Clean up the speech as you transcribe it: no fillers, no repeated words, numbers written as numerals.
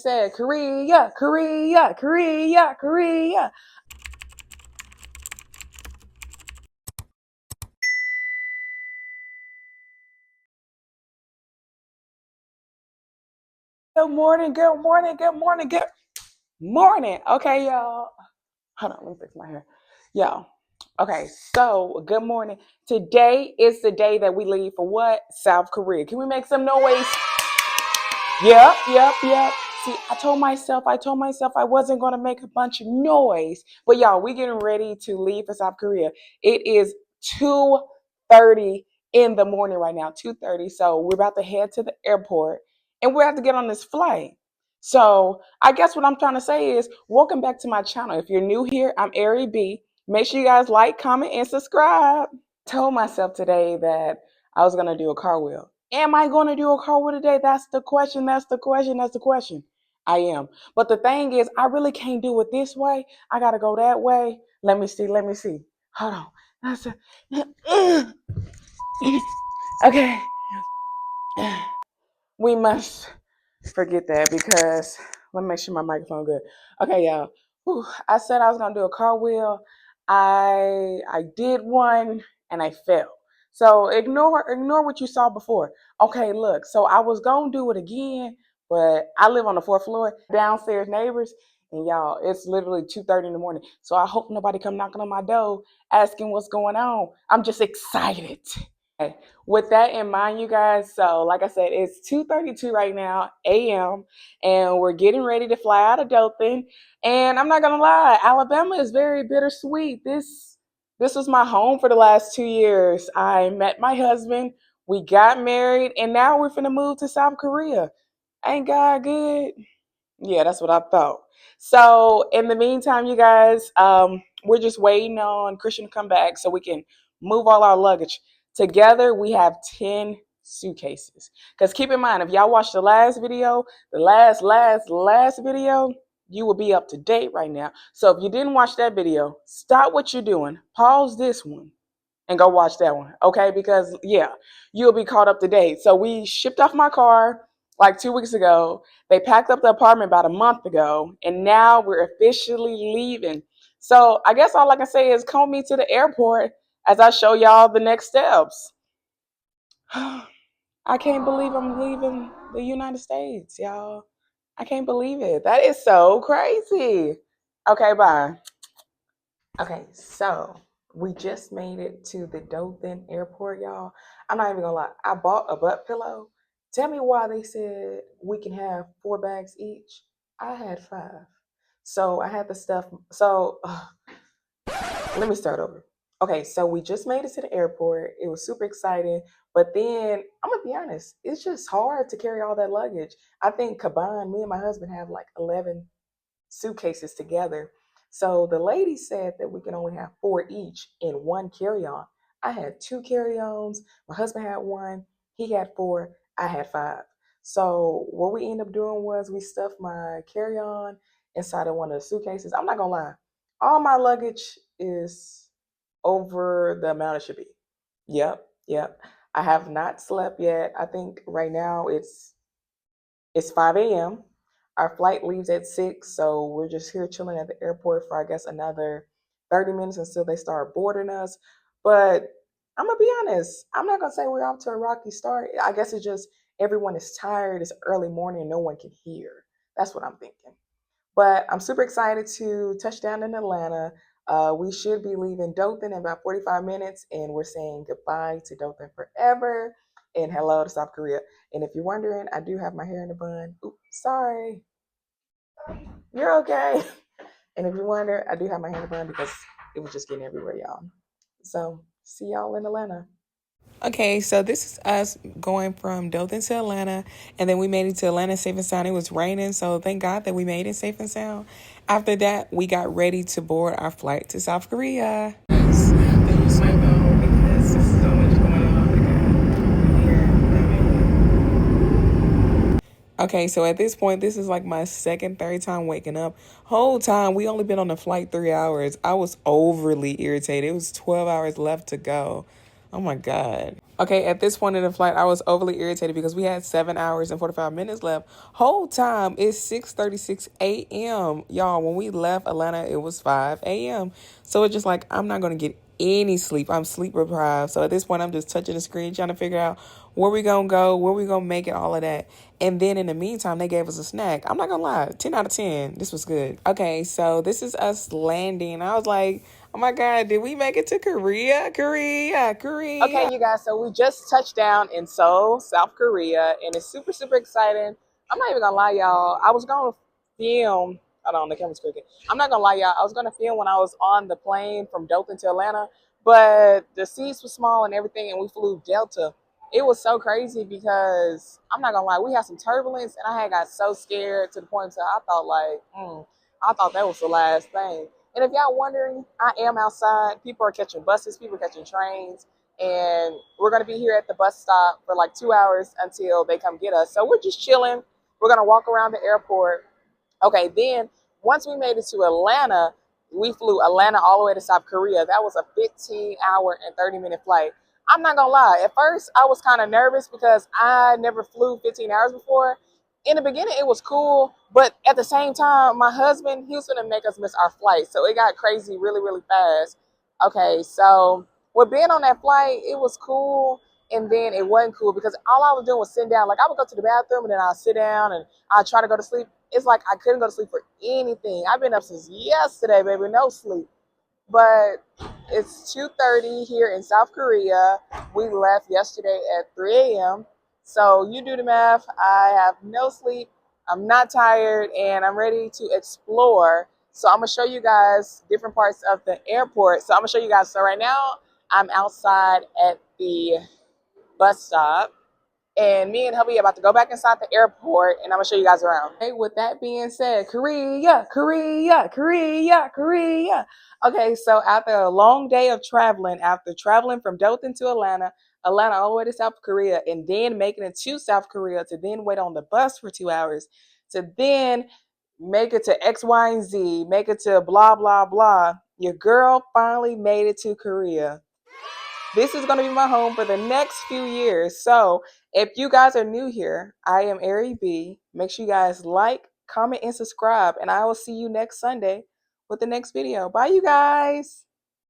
Said Korea, Korea, Korea, Korea. Good morning, good morning, good morning, good morning. Okay, y'all. Hold on, let me fix my hair. Y'all. Okay, so good morning. Today is the day that we leave for what? South Korea. Can we make some noise? Yep, yep, yep. See, I told myself I wasn't gonna make a bunch of noise. But y'all, we getting ready to leave for South Korea. It is 2:30 in the morning right now, 2:30. So we're about to head to the airport and we have to get on this flight. So I guess what I'm trying to say is welcome back to my channel. If you're new here, I'm Erray B. Make sure you guys like, comment, and subscribe. Told myself today that I was gonna do a car wheel. Am I gonna do a car wheel today? That's the question. That's the question. That's the question. I am. But the thing is, I really can't do it this way. I gotta go that way. Let me see. Let me see. Hold on. That's a, okay. We must forget that because let me make sure my microphone good. Okay, y'all. Whew, I said I was gonna do a car wheel. I did one and I failed. So ignore what you saw before. Okay, look. So I was gonna do it again, but I live on the fourth floor, downstairs neighbors, and y'all, it's literally 2:30 in the morning. So I hope nobody come knocking on my door asking what's going on. I'm just excited. Okay. With that in mind, you guys, so like I said, it's 2:32 right now a.m. and we're getting ready to fly out of Dothan. And I'm not gonna lie, Alabama is very bittersweet. This was my home for the last 2 years. I met my husband, we got married, and now we're finna move to South Korea. Ain't God good? Yeah, that's what I thought. So in the meantime, you guys, we're just waiting on Christian to come back so we can move all our luggage. Together, we have 10 suitcases. Because keep in mind, if y'all watched the last video, the last video, you will be up to date right now. So if you didn't watch that video, stop what you're doing, pause this one, and go watch that one. Okay, because yeah, you'll be caught up to date. So we shipped off my car like 2 weeks ago. They packed up the apartment about a month ago, and now we're officially leaving. So I guess all I can say is come me to the airport as I show y'all the next steps. I can't believe I'm leaving the United States, y'all. I can't believe it. That is so crazy. Okay, bye. Okay, so we just made it to the Dothan airport, y'all. I'm not even gonna lie. I bought a butt pillow. Tell me why they said we can have 4 bags each. I had 5. So I had the stuff. So let me start over. Okay, so we just made it to the airport. It was super exciting. But then I'm gonna be honest, it's just hard to carry all that luggage. I think combined, me and my husband have like 11 suitcases together. So the lady said that we can only have 4 each in one carry-on. I had 2 carry-ons. My husband had 1. He had 4. I had 5. So what we ended up doing was we stuffed my carry-on inside of one of the suitcases. I'm not gonna lie, all my luggage is over the amount it should be. Yep, yep. I have not slept yet. I think right now it's 5 a.m. Our flight leaves at 6, so we're just here chilling at the airport for I guess another 30 minutes until they start boarding us. But I'm gonna be honest, I'm not gonna say we're off to a rocky start. I guess it's just everyone is tired, it's early morning, and no one can hear. That's what I'm thinking. But I'm super excited to touch down in Atlanta. We should be leaving Dothan in about 45 minutes, and we're saying goodbye to Dothan forever and hello to South Korea. And if you're wondering, I do have my hair in a bun. Oops, sorry. You're okay. And if you wonder, I do have my hair in a bun because it was just getting everywhere, y'all. So see y'all in Atlanta. Okay, so this is us going from Dothan to Atlanta, and then we made it to Atlanta safe and sound. It was raining, so thank God that we made it safe and sound. After that, we got ready to board our flight to South Korea. Okay, so at this point, this is like my third time waking up. Whole time, we only been on the flight 3 hours. I was overly irritated. It was 12 hours left to go. Oh my God. Okay, at this point in the flight, I was overly irritated because we had 7 hours and 45 minutes left. Whole time it's 6:36 a.m. Y'all, when we left Atlanta, it was 5 a.m. So it's just like I'm not gonna get any sleep. I'm sleep deprived. So at this point, I'm just touching the screen, trying to figure out where we gonna go, where we gonna make it, all of that. And then in the meantime, they gave us a snack. I'm not gonna lie, 10 out of 10. This was good. Okay, so this is us landing. I was like, oh my God, did we make it to Korea? Korea. Okay, you guys, so we just touched down in Seoul, South Korea, and it's super, super exciting. I'm not even gonna lie, y'all. I was gonna film, hold on, the camera's crooked. I'm not gonna lie, y'all. I was gonna film when I was on the plane from Dothan to Atlanta, but the seats were small and everything, and we flew Delta. It was so crazy because I'm not gonna lie, we had some turbulence, and I had got so scared to the point that I thought like, I thought that was the last thing. And if y'all wondering, I am outside. People are catching buses, people are catching trains, and we're gonna be here at the bus stop for like 2 hours until they come get us. So we're just chilling. We're gonna walk around the airport. Okay, then once we made it to Atlanta, we flew Atlanta all the way to South Korea. That was a 15-hour and 30-minute flight. I'm not gonna lie, at first I was kind of nervous because I never flew 15 hours before. In the beginning, it was cool, but at the same time, my husband, he was gonna make us miss our flight. So it got crazy really, really fast. Okay, so with being on that flight, it was cool. And then it wasn't cool because all I was doing was sitting down. Like I would go to the bathroom and then I'll sit down and I'll try to go to sleep. It's like I couldn't go to sleep for anything. I've been up since yesterday, baby, no sleep. But it's 2:30 here in South Korea. We left yesterday at 3 a.m. So you do the math. I have no sleep. I'm not tired and I'm ready to explore. So I'm gonna show you guys different parts of the airport. So I'm gonna show you guys. So right now I'm outside at the bus stop. And me and hubby are about to go back inside the airport and I'm gonna show you guys around. Okay, with that being said, Korea. Okay, so after a long day of traveling, after traveling from Dothan to Atlanta all the way to South Korea, and then making it to South Korea to then wait on the bus for 2 hours, to then make it to X, Y, and Z, make it to blah, blah, blah. Your girl finally made it to Korea. This is going to be my home for the next few years. So if you guys are new here, I am Erray B. Make sure you guys like, comment, and subscribe. And I will see you next Sunday with the next video. Bye, you guys.